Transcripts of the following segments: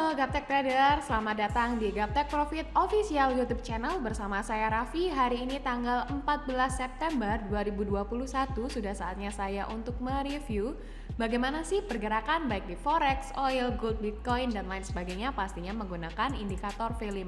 Halo Gaptek Trader, selamat datang di Gaptek Profit Official YouTube Channel bersama saya Raffi. Hari ini tanggal 14 September 2021 sudah saatnya saya untuk mereview bagaimana sih pergerakan baik di Forex, oil, gold, Bitcoin, dan lain sebagainya, pastinya menggunakan indikator V5.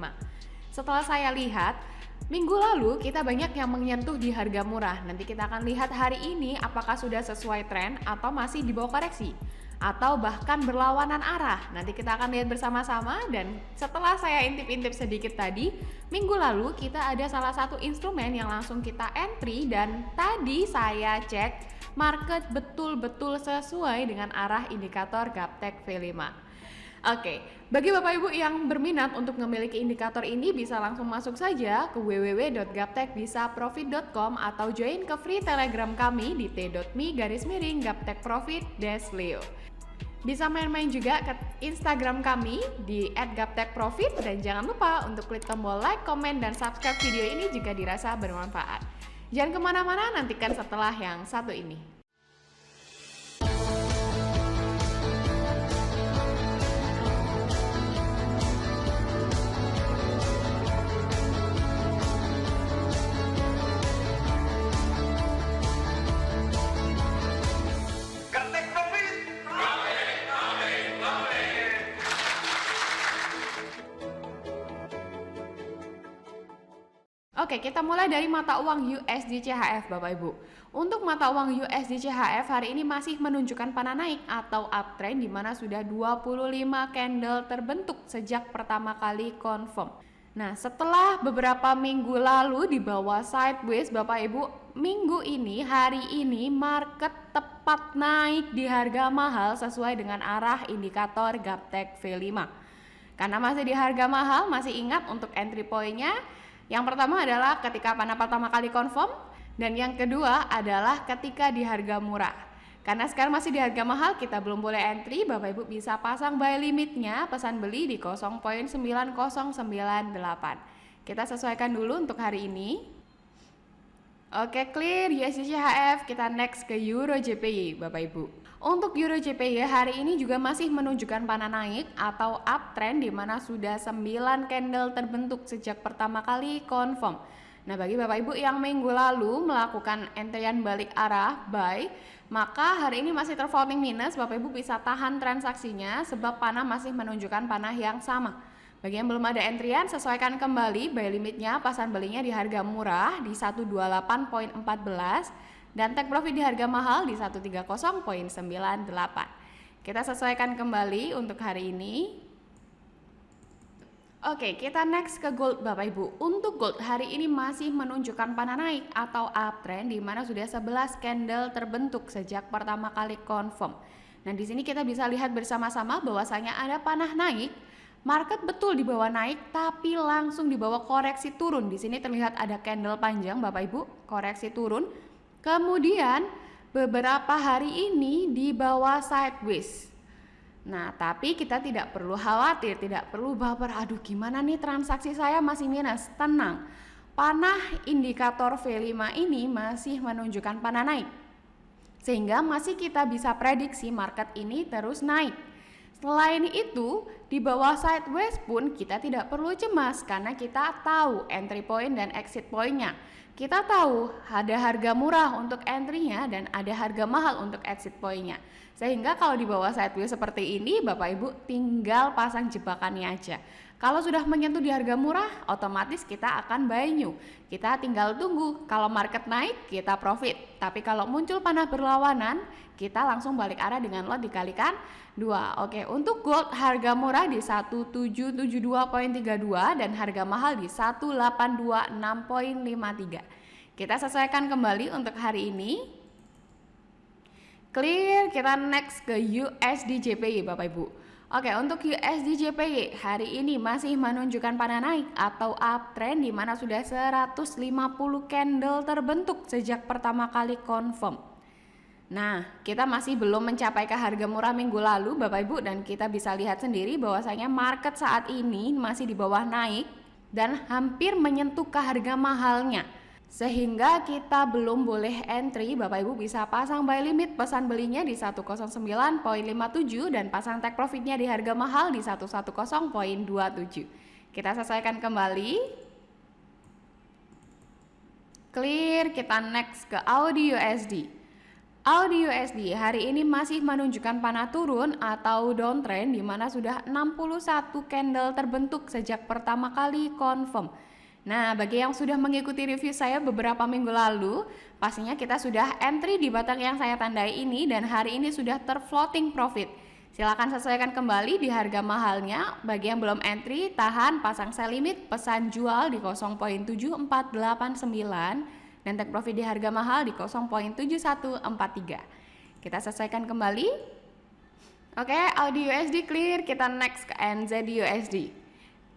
Setelah saya lihat, minggu lalu kita banyak yang menyentuh di harga murah. Nanti kita akan lihat hari ini apakah sudah sesuai tren atau masih di bawah koreksi, atau bahkan berlawanan arah. Nanti kita akan lihat bersama-sama. Dan setelah saya intip-intip sedikit tadi, minggu lalu kita ada salah satu instrumen yang langsung kita entry, dan tadi saya cek market betul-betul sesuai dengan arah indikator Gaptek V5. Oke, bagi Bapak Ibu yang berminat untuk memiliki indikator ini bisa langsung masuk saja ke www.gaptekbisaprofit.com atau join ke free telegram kami di t.me/gaptekprofit-leo. Bisa main-main juga ke Instagram kami di @gaptekprofit, dan jangan lupa untuk klik tombol like, komen, dan subscribe video ini jika dirasa bermanfaat. Jangan kemana-mana, nantikan setelah yang satu ini. Oke, kita mulai dari mata uang USD CHF Bapak Ibu. Untuk mata uang USD CHF hari ini masih menunjukkan panah naik atau uptrend, di mana sudah 25 candle terbentuk sejak pertama kali confirm. Nah, setelah beberapa minggu lalu di bawah sideways Bapak Ibu, minggu ini, hari ini market tepat naik di harga mahal sesuai dengan arah indikator Gaptek V5. Karena masih di harga mahal, masih ingat untuk entry point-nya. Yang pertama adalah ketika panah pertama kali confirm, dan yang kedua adalah ketika di harga murah. Karena sekarang masih di harga mahal, kita belum boleh entry. Bapak Ibu bisa pasang buy limitnya, pesan beli di 0.9098. Kita sesuaikan dulu untuk hari ini. Oke, clear USD CHF. Kita next ke Euro JPY Bapak Ibu. Untuk Euro JPY hari ini juga masih menunjukkan panah naik atau uptrend, di mana sudah 9 candle terbentuk sejak pertama kali confirm. Nah, bagi Bapak Ibu yang minggu lalu melakukan entrian balik arah buy, maka hari ini masih terfolding minus. Bapak Ibu bisa tahan transaksinya sebab panah masih menunjukkan panah yang sama. Bagi yang belum ada entrian, sesuaikan kembali buy limitnya, pasan belinya di harga murah di 128.14 dan take profit di harga mahal di 130.98. Kita sesuaikan kembali untuk hari ini. Oke, kita next ke gold Bapak Ibu. Untuk gold hari ini masih menunjukkan panah naik atau uptrend, di mana sudah 11 candle terbentuk sejak pertama kali confirm. Nah, di sini kita bisa lihat bersama-sama bahwasanya ada panah naik. Market betul di bawah naik, tapi langsung di bawah koreksi turun. Di sini terlihat ada candle panjang Bapak Ibu, koreksi turun. Kemudian beberapa hari ini di bawah sideways. Nah, tapi kita tidak perlu khawatir, tidak perlu baper. Aduh, gimana nih transaksi saya masih minus? Tenang. Panah indikator V5 ini masih menunjukkan panah naik. Sehingga masih kita bisa prediksi market ini terus naik. Selain itu, di bawah sideways pun kita tidak perlu cemas karena kita tahu entry point dan exit point-nya. Kita tahu ada harga murah untuk entry-nya dan ada harga mahal untuk exit point-nya. Sehingga kalau di bawah sideways seperti ini, Bapak Ibu tinggal pasang jebakannya aja. Kalau sudah menyentuh di harga murah, otomatis kita akan buy new. Kita tinggal tunggu. Kalau market naik, kita profit. Tapi kalau muncul panah berlawanan, kita langsung balik arah dengan lot dikalikan 2. Oke, untuk gold harga murah di 1772.32 dan harga mahal di 1826.53. Kita sesuaikan kembali untuk hari ini. Clear, kita next ke USD JPY Bapak Ibu. Oke, untuk USD JPY hari ini masih menunjukkan panah naik atau uptrend, di mana sudah 150 candle terbentuk sejak pertama kali confirm. Nah, kita masih belum mencapai ke harga murah minggu lalu Bapak Ibu, dan kita bisa lihat sendiri bahwasanya market saat ini masih di bawah naik dan hampir menyentuh ke harga mahalnya. Sehingga kita belum boleh entry. Bapak Ibu bisa pasang buy limit pesan belinya di 109.57 dan pasang take profitnya di harga mahal di 110.27. Kita sesuaikan kembali. Clear, kita next ke AUD USD. AUD USD hari ini masih menunjukkan panah turun atau downtrend di mana sudah 61 candle terbentuk sejak pertama kali confirm. Nah, bagi yang sudah mengikuti review saya beberapa minggu lalu, pastinya kita sudah entry di batang yang saya tandai ini dan hari ini sudah terfloating profit. Silakan sesuaikan kembali di harga mahalnya. Bagi yang belum entry, tahan, pasang sell limit, pesan jual di 0.7489 dan take profit di harga mahal di 0.7143. Kita sesuaikan kembali. Oke, AUD USD clear, kita next ke NZD USD.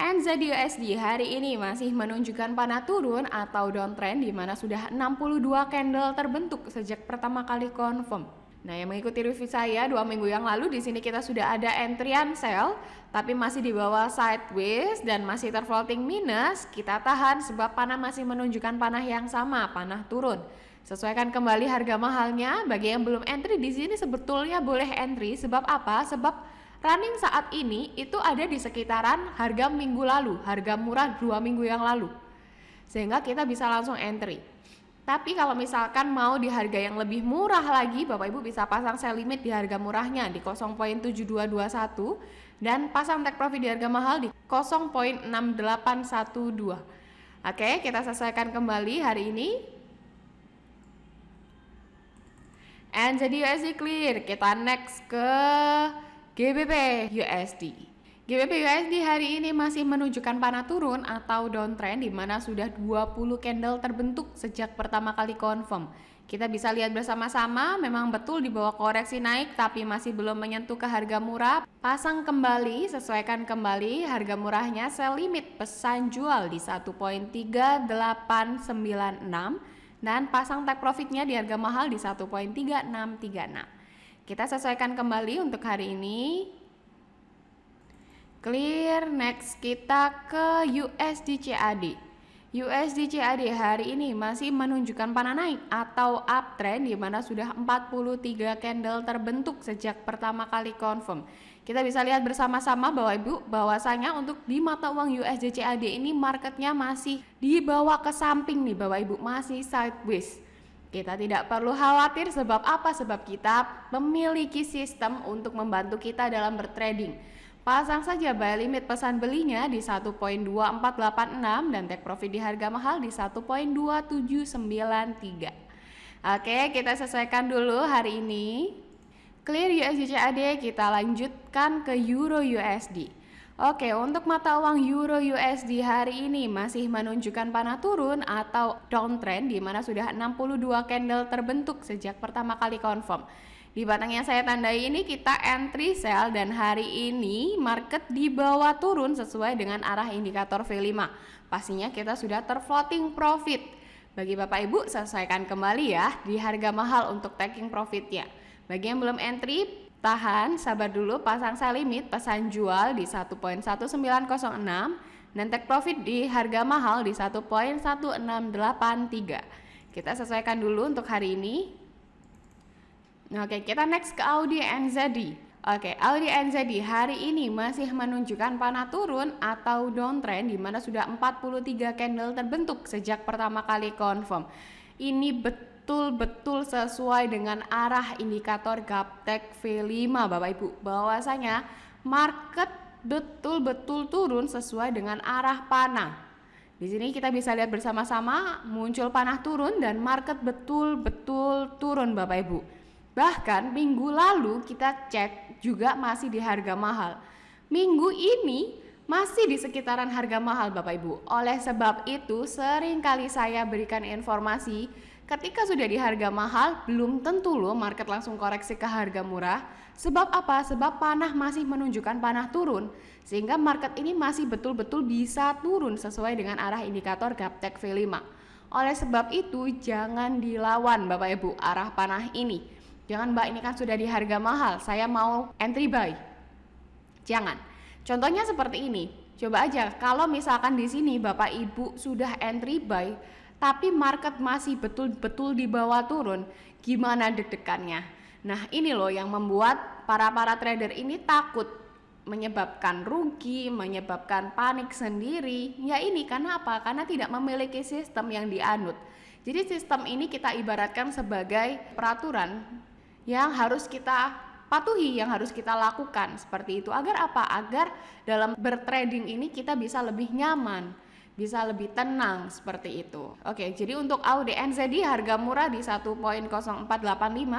NZD USD hari ini masih menunjukkan panah turun atau downtrend di mana sudah 62 candle terbentuk sejak pertama kali confirm. Nah, yang mengikuti review saya 2 minggu yang lalu, di sini kita sudah ada entryan sell tapi masih di bawah sideways dan masih terfloating minus. Kita tahan sebab panah masih menunjukkan panah yang sama, panah turun. Sesuaikan kembali harga mahalnya. Bagi yang belum entry di sini sebetulnya boleh entry. Sebab apa? Sebab running saat ini itu ada di sekitaran harga minggu lalu, harga murah 2 minggu yang lalu. Sehingga kita bisa langsung entry. Tapi kalau misalkan mau di harga yang lebih murah lagi, Bapak Ibu bisa pasang sell limit di harga murahnya di 0.7221 dan pasang take profit di harga mahal di 0.6812. Oke, kita selesaikan kembali hari ini. NZD USD clear. Kita next ke GBP USD. GBP USD hari ini masih menunjukkan panah turun atau downtrend di mana sudah 20 candle terbentuk sejak pertama kali confirm. Kita bisa lihat bersama-sama, memang betul di bawah koreksi naik tapi masih belum menyentuh ke harga murah. Pasang kembali, sesuaikan kembali harga murahnya, sell limit pesan jual di 1.3896 dan pasang take profitnya di harga mahal di 1.3636. Kita sesuaikan kembali untuk hari ini. Clear, next kita ke USD CAD. USD CAD hari ini masih menunjukkan panah naik atau uptrend di mana sudah 43 candle terbentuk sejak pertama kali confirm. Kita bisa lihat bersama-sama Bapak Ibu bahwasanya untuk di mata uang USD CAD ini marketnya masih dibawa ke samping nih Bapak Ibu, masih sideways. Kita tidak perlu khawatir sebab apa? Sebab kita memiliki sistem untuk membantu kita dalam bertrading. Pasang saja buy limit pesan belinya di 1.2486 dan take profit di harga mahal di 1.2793. Oke, kita sesuaikan dulu hari ini. Clear USD CAD, kita lanjutkan ke Euro USD. Oke, untuk mata uang Euro USD hari ini masih menunjukkan panah turun atau downtrend di mana sudah 62 candle terbentuk sejak pertama kali confirm. Di batang yang saya tandai ini kita entry sell dan hari ini market di bawah turun sesuai dengan arah indikator V5. Pastinya kita sudah terfloating profit. Bagi Bapak Ibu, selesaikan kembali ya di harga mahal untuk taking profitnya. Bagi yang belum entry, tahan, sabar dulu, pasang sell limit, pesan jual di 1.1906 dan take profit di harga mahal di 1.1683. Kita sesuaikan dulu untuk hari ini. Oke, kita next ke AUD NZD. Oke, AUD NZD hari ini masih menunjukkan panah turun atau downtrend di mana sudah 43 candle terbentuk sejak pertama kali confirm. Ini betul-betul sesuai dengan arah indikator Gaptek V5 Bapak Ibu, bahwasanya market betul-betul turun sesuai dengan arah panah. Di sini kita bisa lihat bersama-sama muncul panah turun dan market betul-betul turun Bapak Ibu. Bahkan minggu lalu kita cek juga masih di harga mahal. Minggu ini masih di sekitaran harga mahal Bapak Ibu. Oleh sebab itu seringkali saya berikan informasi ketika sudah di harga mahal belum tentu loh market langsung koreksi ke harga murah. Sebab apa? Sebab panah masih menunjukkan panah turun sehingga market ini masih betul-betul bisa turun sesuai dengan arah indikator Gaptek V5. Oleh sebab itu jangan dilawan Bapak Ibu arah panah ini. Jangan Mbak, ini kan sudah di harga mahal, saya mau entry buy. Jangan. Contohnya seperti ini. Coba aja kalau misalkan di sini Bapak Ibu sudah entry buy, tapi market masih betul-betul di bawah turun, gimana deg-degannya? Nah, ini loh yang membuat para trader ini takut, menyebabkan rugi, menyebabkan panik sendiri. Ya ini karena apa? Karena tidak memiliki sistem yang dianut. Jadi sistem ini kita ibaratkan sebagai peraturan yang harus kita patuhi, yang harus kita lakukan seperti itu. Agar apa? Agar dalam bertrading ini kita bisa lebih nyaman, bisa lebih tenang seperti itu. Oke, jadi untuk AUD NZD harga murah di 1.0485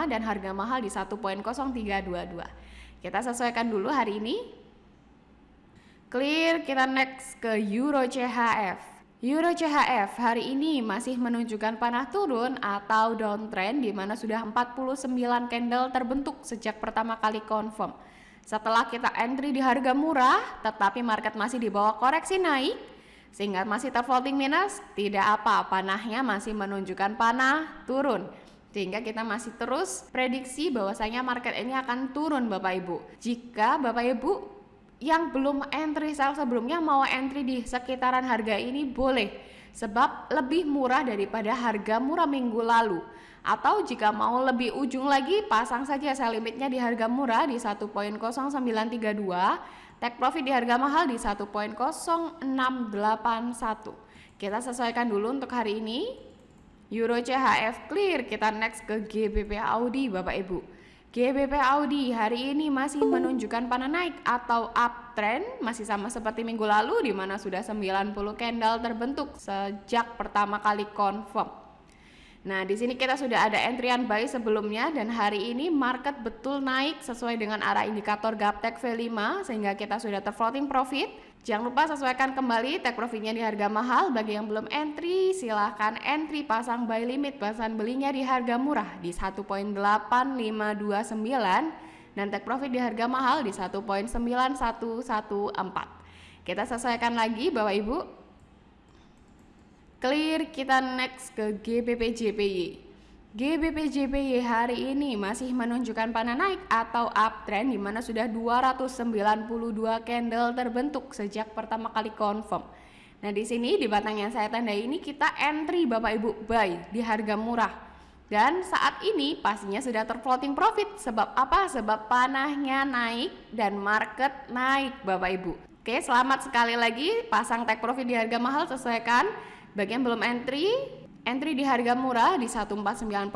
dan harga mahal di 1.0322. Kita sesuaikan dulu hari ini. Clear, kita next ke Euro CHF. Euro CHF hari ini masih menunjukkan panah turun atau downtrend di mana sudah 49 candle terbentuk sejak pertama kali confirm. Setelah kita entry di harga murah, tetapi market masih di bawah koreksi naik, sehingga masih terfloating minus, tidak apa, panahnya masih menunjukkan panah turun. Sehingga kita masih terus prediksi bahwasanya market ini akan turun Bapak Ibu. Jika Bapak Ibu yang belum entry sell sebelumnya mau entry di sekitaran harga ini boleh, sebab lebih murah daripada harga murah minggu lalu. Atau jika mau lebih ujung lagi, pasang saja sell limitnya di harga murah di 1.0932, take profit di harga mahal di 1.0681. Kita sesuaikan dulu untuk hari ini. Euro CHF clear, kita next ke GBP Audi Bapak Ibu. GBP Audi hari ini masih menunjukkan panah naik atau uptrend, masih sama seperti minggu lalu di mana sudah 90 candle terbentuk sejak pertama kali confirm. Nah, di sini kita sudah ada entryan buy sebelumnya dan hari ini market betul naik sesuai dengan arah indikator Gaptek V5 sehingga kita sudah terfloating profit. Jangan lupa sesuaikan kembali take profitnya di harga mahal. Bagi yang belum entry, silahkan entry, pasang buy limit, pasang belinya di harga murah di 1.8529 dan take profit di harga mahal di 1.9114. Kita sesuaikan lagi Bapak Ibu. Clear, kita next ke GBP JPY. GBP JPY hari ini masih menunjukkan panah naik atau uptrend di mana sudah 292 candle terbentuk sejak pertama kali confirm. Nah, di sini di batang yang saya tandai ini kita entry Bapak Ibu buy di harga murah. Dan saat ini pastinya sudah terfloating profit. Sebab apa? Sebab panahnya naik dan market naik Bapak Ibu. Oke, selamat sekali lagi, pasang take profit di harga mahal, sesuaikan. Bagi yang belum entry di harga murah di 149.75,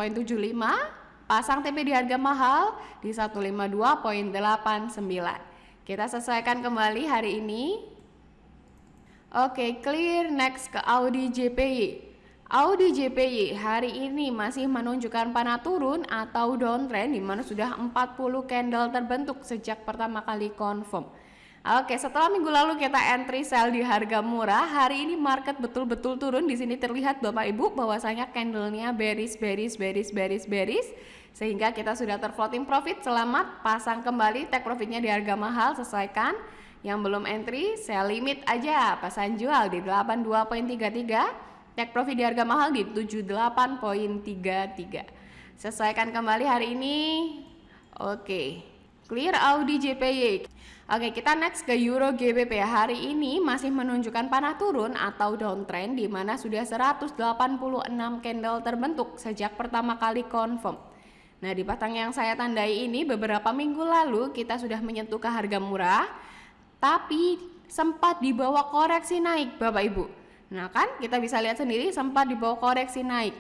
pasang TP di harga mahal di 152.89. Kita sesuaikan kembali hari ini. Oke, clear, next ke Audi JPY. Audi JPY hari ini masih menunjukkan panah turun atau downtrend di mana sudah 40 candle terbentuk sejak pertama kali confirm. Oke, setelah minggu lalu kita entry sell di harga murah, hari ini market betul-betul turun. Di sini terlihat Bapak Ibu bahwasanya candlenya bearish, sehingga kita sudah terfloating profit. Selamat, pasang kembali take profitnya di harga mahal, sesuaikan. Yang belum entry, sell limit aja, pasang jual di 82.33, take profit di harga mahal di 78.33. Sesuaikan kembali hari ini. Oke, clear Audi JPY. Oke, kita next ke Euro GBP. Hari ini masih menunjukkan panah turun atau downtrend di mana sudah 186 candle terbentuk sejak pertama kali confirm. Nah, di batang yang saya tandai ini beberapa minggu lalu kita sudah menyentuh ke harga murah, tapi sempat di bawah koreksi naik Bapak Ibu. Nah kan, kita bisa lihat sendiri sempat di bawah koreksi naik.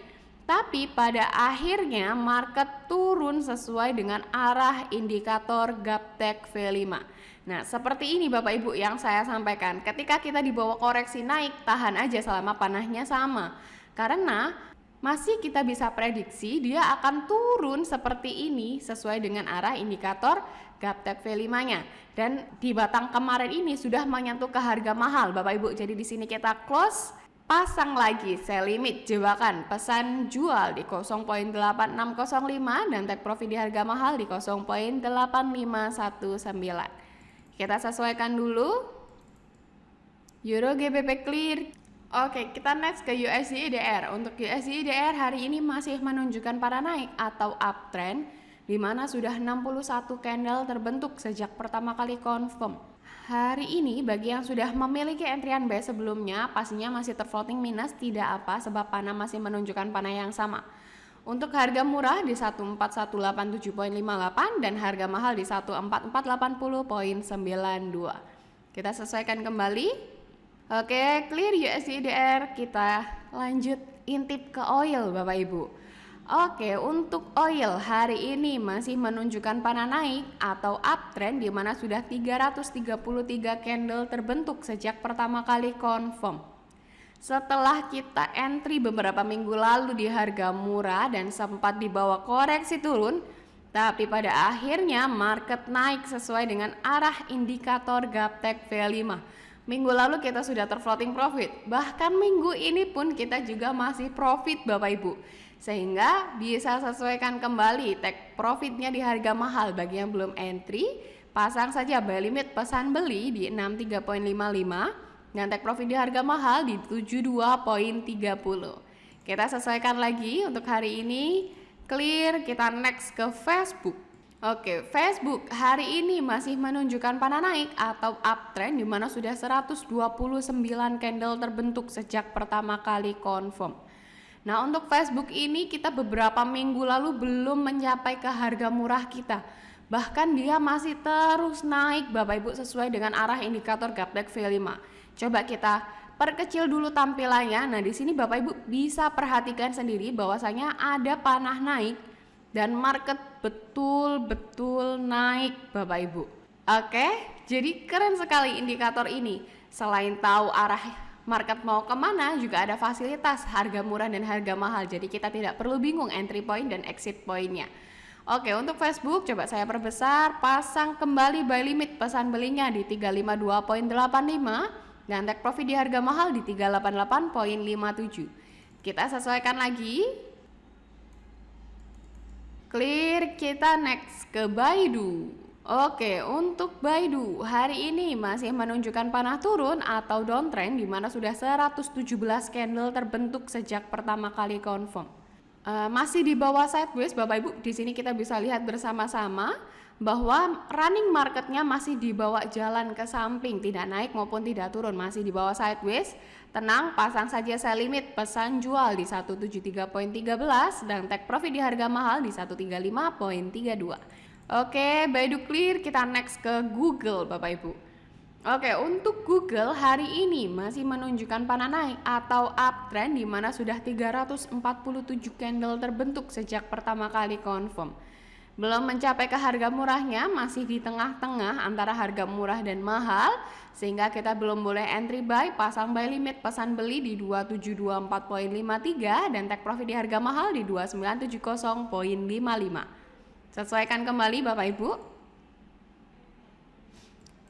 Tapi pada akhirnya market turun sesuai dengan arah indikator Gaptek V5. Nah, seperti ini Bapak Ibu yang saya sampaikan. Ketika kita di bawah koreksi naik, tahan aja selama panahnya sama. Karena masih kita bisa prediksi dia akan turun seperti ini sesuai dengan arah indikator Gaptek V5-nya. Dan di batang kemarin ini sudah menyentuh ke harga mahal Bapak Ibu. Jadi di sini kita close, pasang lagi sell limit jebakan pesan jual di 0.8605 dan take profit di harga mahal di 0.8519. Kita sesuaikan dulu. Euro GBP clear. Oke, kita next ke USD IDR. Untuk USD IDR hari ini masih menunjukkan para naik atau uptrend di mana sudah 61 candle terbentuk sejak pertama kali confirm. Hari ini bagi yang sudah memiliki entrian buy sebelumnya pastinya masih terfloating minus, tidak apa sebab panah masih menunjukkan panah yang sama. Untuk harga murah di 14187.58 dan harga mahal di 14480.92. Kita sesuaikan kembali. Oke, clear USD/IDR. Kita lanjut intip ke oil Bapak Ibu. Oke, untuk oil hari ini masih menunjukkan panah naik atau uptrend di mana sudah 333 candle terbentuk sejak pertama kali confirm. Setelah kita entry beberapa minggu lalu di harga murah dan sempat dibawa koreksi turun, tapi pada akhirnya market naik sesuai dengan arah indikator Gaptek V5. Minggu lalu kita sudah terfloating profit, bahkan minggu ini pun kita juga masih profit Bapak Ibu. Sehingga bisa sesuaikan kembali take profitnya di harga mahal. Bagi yang belum entry, pasang saja buy limit pesan beli di 63.55 dan take profit di harga mahal di 72.30. Kita sesuaikan lagi untuk hari ini. Clear, kita next ke Facebook. Oke, Facebook hari ini masih menunjukkan panah naik atau uptrend di mana sudah 129 candle terbentuk sejak pertama kali confirm. Nah, untuk Facebook ini kita beberapa minggu lalu belum mencapai ke harga murah kita. Bahkan dia masih terus naik Bapak Ibu sesuai dengan arah indikator Gaptek V5. Coba kita perkecil dulu tampilannya. Nah, di sini Bapak Ibu bisa perhatikan sendiri bahwasanya ada panah naik dan market betul-betul naik Bapak Ibu. Oke, jadi keren sekali indikator ini. Selain tahu arah market mau kemana, juga ada fasilitas harga murah dan harga mahal. Jadi kita tidak perlu bingung entry point dan exit pointnya. Oke, untuk Facebook coba saya perbesar, pasang kembali buy limit pesan belinya di 352.85 dan take profit di harga mahal di 388.57. Kita sesuaikan lagi. Clear, kita next ke Baidu. Oke, untuk Baidu hari ini masih menunjukkan panah turun atau downtrend di mana sudah 117 candle terbentuk sejak pertama kali confirm. Masih di bawah sideways Bapak Ibu. Di sini kita bisa lihat bersama-sama bahwa running marketnya masih dibawa jalan ke samping, tidak naik maupun tidak turun, masih di bawah sideways. Tenang, pasang saja sell limit pesan jual di 173.13 dan take profit di harga mahal di 135.32. Oke, Baidu clear, kita next ke Google Bapak Ibu. Oke, untuk Google hari ini masih menunjukkan panah naik atau uptrend di mana sudah 347 candle terbentuk sejak pertama kali confirm. Belum mencapai ke harga murahnya, masih di tengah-tengah antara harga murah dan mahal, sehingga kita belum boleh entry buy, pasang buy limit pesan beli di 2724.53 dan take profit di harga mahal di 2970.55. Sesuaikan kembali Bapak Ibu.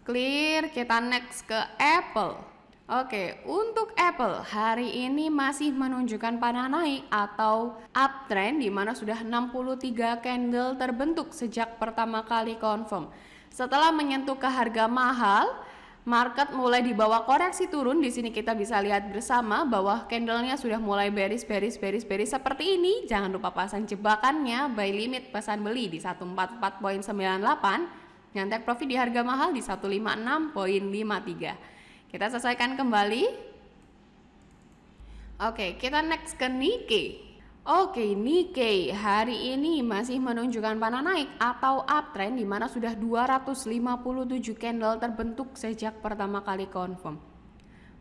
Clear, kita next ke Apple. Oke, untuk Apple hari ini masih menunjukkan panah naik atau uptrend di mana sudah 63 candle terbentuk sejak pertama kali confirm. Setelah menyentuh ke harga mahal, market mulai dibawa koreksi turun. Di sini kita bisa lihat bersama bahwa candlenya sudah mulai bearish seperti ini. Jangan lupa pasang jebakannya, buy limit pesan beli di 144.98 dan take profit di harga mahal di 156.53. Kita selesaikan kembali. Oke, kita next ke Nikkei. Oke, Nikkei hari ini masih menunjukkan panah naik atau uptrend di mana sudah 257 candle terbentuk sejak pertama kali confirm.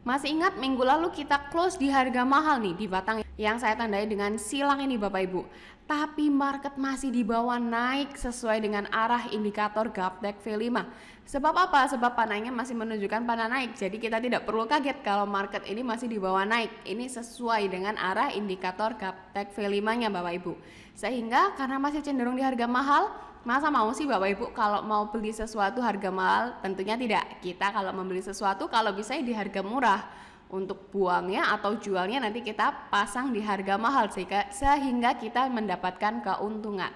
Masih ingat minggu lalu kita close di harga mahal nih di batang yang saya tandai dengan silang ini Bapak Ibu. Tapi market masih di bawah naik sesuai dengan arah indikator Gaptek V5. Sebab apa? Sebab panahnya masih menunjukkan panah naik. Jadi kita tidak perlu kaget kalau market ini masih di bawah naik. Ini sesuai dengan arah indikator Gaptek V5-nya Bapak Ibu. Sehingga karena masih cenderung di harga mahal, masa mau sih Bapak Ibu kalau mau beli sesuatu harga mahal? Tentunya tidak. Kita kalau membeli sesuatu kalau bisa di harga murah. Untuk buangnya atau jualnya nanti kita pasang di harga mahal sehingga kita mendapatkan keuntungan.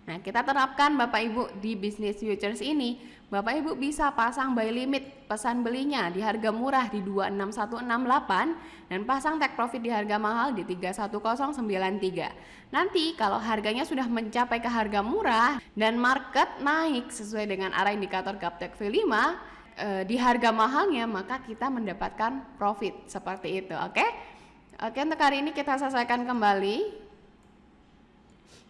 Nah, kita terapkan Bapak Ibu di bisnis futures ini. Bapak Ibu bisa pasang buy limit pesan belinya di harga murah di 26168 dan pasang take profit di harga mahal di 31093. Nanti kalau harganya sudah mencapai ke harga murah dan market naik sesuai dengan arah indikator Gaptek V5, di harga mahalnya, maka kita mendapatkan profit seperti itu. Oke, untuk hari ini kita selesaikan kembali.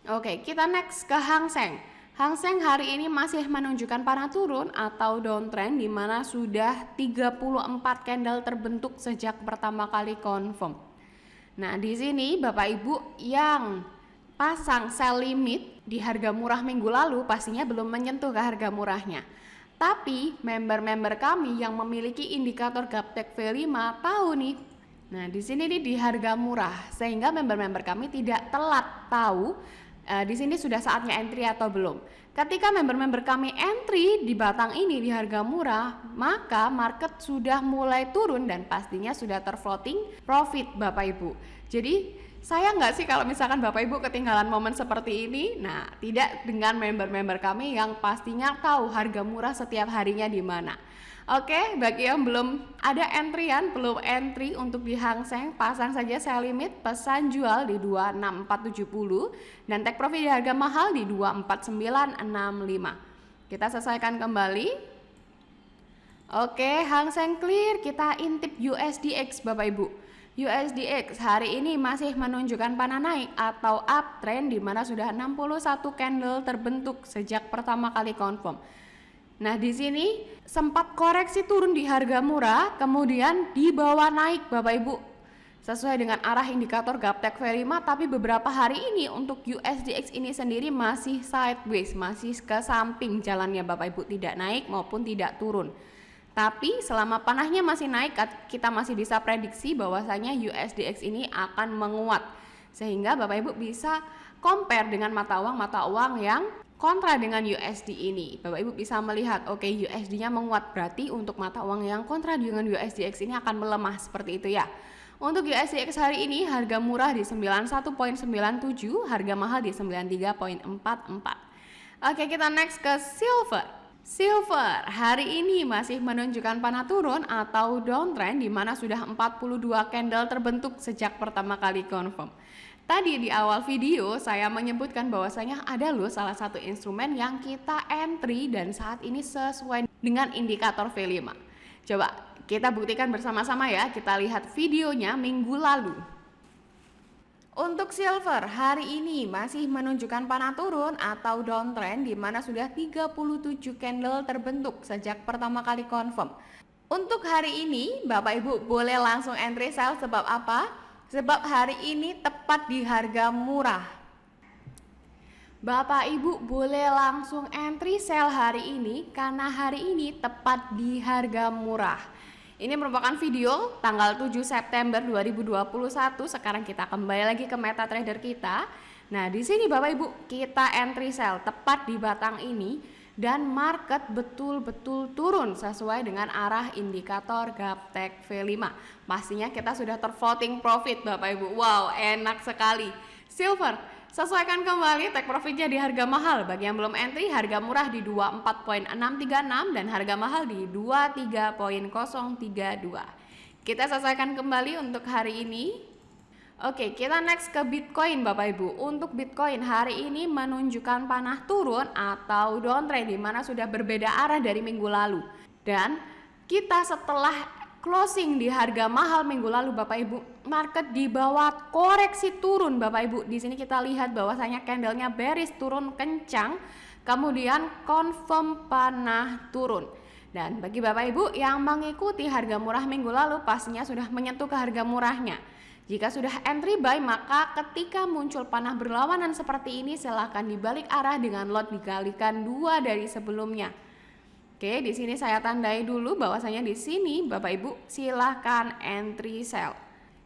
Oke, kita next ke Hang Seng. Hang Seng hari ini masih menunjukkan panah turun atau downtrend, di mana sudah 34 candle terbentuk sejak pertama kali confirm. Nah, di sini Bapak Ibu yang pasang sell limit di harga murah minggu lalu pastinya belum menyentuh ke harga murahnya. Tapi member-member kami yang memiliki indikator Gaptek V5 tahu nih. Nah, di sini nih di harga murah, sehingga member-member kami tidak telat tahu di sini sudah saatnya entry atau belum. Ketika member-member kami entry di batang ini di harga murah, maka market sudah mulai turun dan pastinya sudah terfloating profit Bapak Ibu. Jadi sayang nggak sih kalau misalkan Bapak Ibu ketinggalan momen seperti ini? Nah, tidak dengan member-member kami yang pastinya tahu harga murah setiap harinya di mana. Oke, bagi yang belum ada entryan, belum entry untuk di Hang Seng, pasang saja sell limit, pesan jual di 26470 dan take profit di harga mahal di 24965. Kita selesaikan kembali. Oke, Hang Seng clear, kita intip USDX Bapak Ibu. USDX hari ini masih menunjukkan panah naik atau uptrend, di mana sudah 61 candle terbentuk sejak pertama kali confirm. Nah, di sini sempat koreksi turun di harga murah, kemudian dibawa naik Bapak Ibu sesuai dengan arah indikator Gaptek V5, tapi beberapa hari ini untuk USDX ini sendiri masih sideways, masih ke samping jalannya Bapak Ibu, tidak naik maupun tidak turun. Tapi selama panahnya masih naik, kita masih bisa prediksi bahwasanya USDX ini akan menguat, sehingga Bapak Ibu bisa compare dengan mata uang yang kontra dengan USD ini. Bapak Ibu bisa melihat, oke, USD-nya menguat, berarti untuk mata uang yang kontra dengan USDX ini akan melemah, seperti itu ya. Untuk USDX hari ini harga murah di 91.97, harga mahal di 93.44. Oke, kita next ke silver. Silver hari ini masih menunjukkan panah turun atau downtrend, di mana sudah 42 candle terbentuk sejak pertama kali confirm. Tadi di awal video saya menyebutkan bahwasanya ada loh salah satu instrumen yang kita entry dan saat ini sesuai dengan indikator V5. Coba kita buktikan bersama-sama ya, kita lihat videonya minggu lalu. Untuk silver hari ini masih menunjukkan panah turun atau downtrend, di mana sudah 37 candle terbentuk sejak pertama kali confirm. Untuk hari ini Bapak Ibu boleh langsung entry sell, sebab apa? Sebab hari ini tepat di harga murah. Bapak Ibu boleh langsung entry sell hari ini karena hari ini tepat di harga murah. Ini merupakan video tanggal 7 September 2021. Sekarang kita kembali lagi ke MetaTrader kita. Nah, di sini Bapak Ibu kita entry sell tepat di batang ini. Dan market betul-betul turun sesuai dengan arah indikator Gaptek V5. Pastinya kita sudah terfloating profit Bapak Ibu. Wow, enak sekali. Silver, sesuaikan kembali take profitnya di harga mahal. Bagi yang belum entry, harga murah di 24.636 dan harga mahal di 23.032. Kita selesaikan kembali untuk hari ini. Oke, kita next ke Bitcoin Bapak Ibu. Untuk Bitcoin hari ini menunjukkan panah turun atau downtrend, di mana sudah berbeda arah dari minggu lalu. Dan kita setelah closing di harga mahal minggu lalu Bapak Ibu, market di bawah koreksi turun Bapak Ibu. Di sini kita lihat bahwasanya candlenya bearish turun kencang, kemudian confirm panah turun. Dan bagi Bapak Ibu yang mengikuti harga murah minggu lalu pastinya sudah menyentuh ke harga murahnya. Jika sudah entry buy, maka ketika muncul panah berlawanan seperti ini silahkan dibalik arah dengan lot dikalikan 2 dari sebelumnya. Oke, di sini saya tandai dulu bahwasanya di sini Bapak Ibu silahkan entry sell.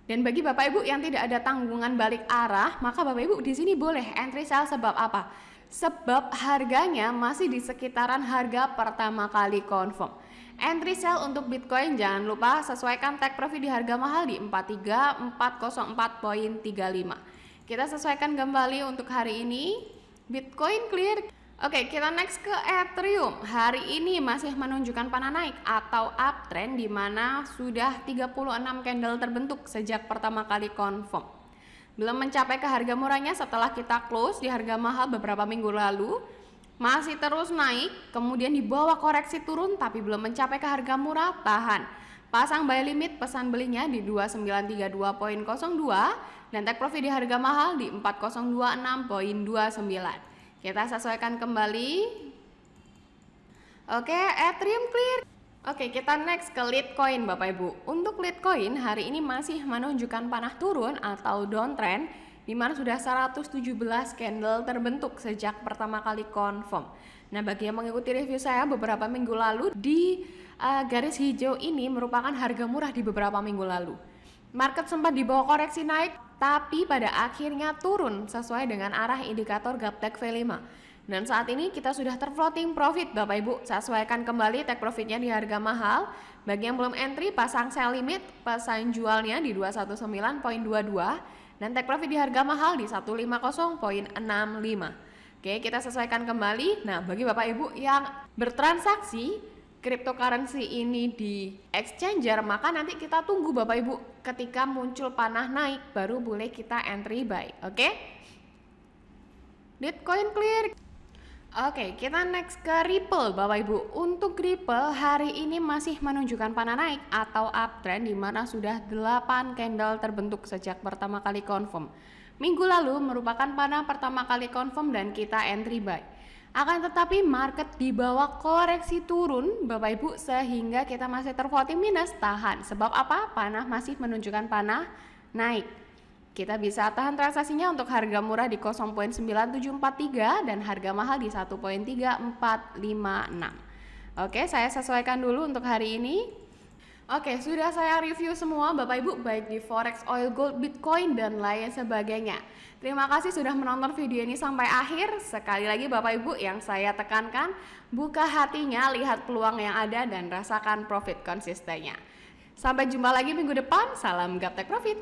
Dan bagi Bapak Ibu yang tidak ada tanggungan balik arah, maka Bapak Ibu di sini boleh entry sell, sebab apa? Sebab harganya masih di sekitaran harga pertama kali confirm. Entry sell untuk Bitcoin jangan lupa sesuaikan take profit di harga mahal di 43404.35. Kita sesuaikan kembali untuk hari ini. Bitcoin clear. Oke, kita next ke Ethereum. Hari ini masih menunjukkan panah naik atau uptrend, di mana sudah 36 candle terbentuk sejak pertama kali confirm. Belum mencapai ke harga murahnya setelah kita close di harga mahal beberapa minggu lalu. masih terus naik, kemudian dibawa koreksi turun tapi belum mencapai ke harga murah, tahan. Pasang buy limit, pesan belinya di 2932.02 dan take profit di harga mahal di 4026.29. Kita sesuaikan kembali. Oke, Ethereum clear. Oke, kita next ke Litecoin Bapak Ibu. Untuk Litecoin hari ini masih menunjukkan panah turun atau downtrend, di mana sudah 117 candle terbentuk sejak pertama kali confirm. Nah, bagi yang mengikuti review saya beberapa minggu lalu, di garis hijau ini merupakan harga murah di beberapa minggu lalu. Market sempat dibawa koreksi naik, tapi pada akhirnya turun sesuai dengan arah indikator Gaptek V5. Dan saat ini kita sudah terfloating profit Bapak Ibu. Sesuaikan kembali take profitnya di harga mahal. Bagi yang belum entry, pasang sell limit, pasang jualnya di 219.22 dan take profit di harga mahal di 150.65. Oke, kita sesuaikan kembali. Nah, bagi Bapak Ibu yang bertransaksi cryptocurrency ini di exchanger, maka nanti kita tunggu Bapak Ibu ketika muncul panah naik baru boleh kita entry buy. Oke? Litecoin clear. Oke, kita next ke Ripple Bapak Ibu. Untuk Ripple hari ini masih menunjukkan panah naik atau uptrend di mana sudah 8 candle terbentuk sejak pertama kali confirm. Minggu lalu merupakan panah pertama kali confirm dan kita entry buy. Akan tetapi market di bawah koreksi turun Bapak Ibu sehingga kita masih terfloating minus, tahan. Sebab apa? Panah masih menunjukkan panah naik. Kita bisa tahan transaksinya untuk harga murah di 0.9743 dan harga mahal di 1.3456. Oke, saya sesuaikan dulu untuk hari ini. Oke, sudah saya review semua Bapak Ibu, baik di Forex, Oil, Gold, Bitcoin, dan lain sebagainya. Terima kasih sudah menonton video ini sampai akhir. Sekali lagi Bapak Ibu yang saya tekankan, buka hatinya, lihat peluang yang ada, dan rasakan profit konsistennya. Sampai jumpa lagi minggu depan, salam Gaptek Profit.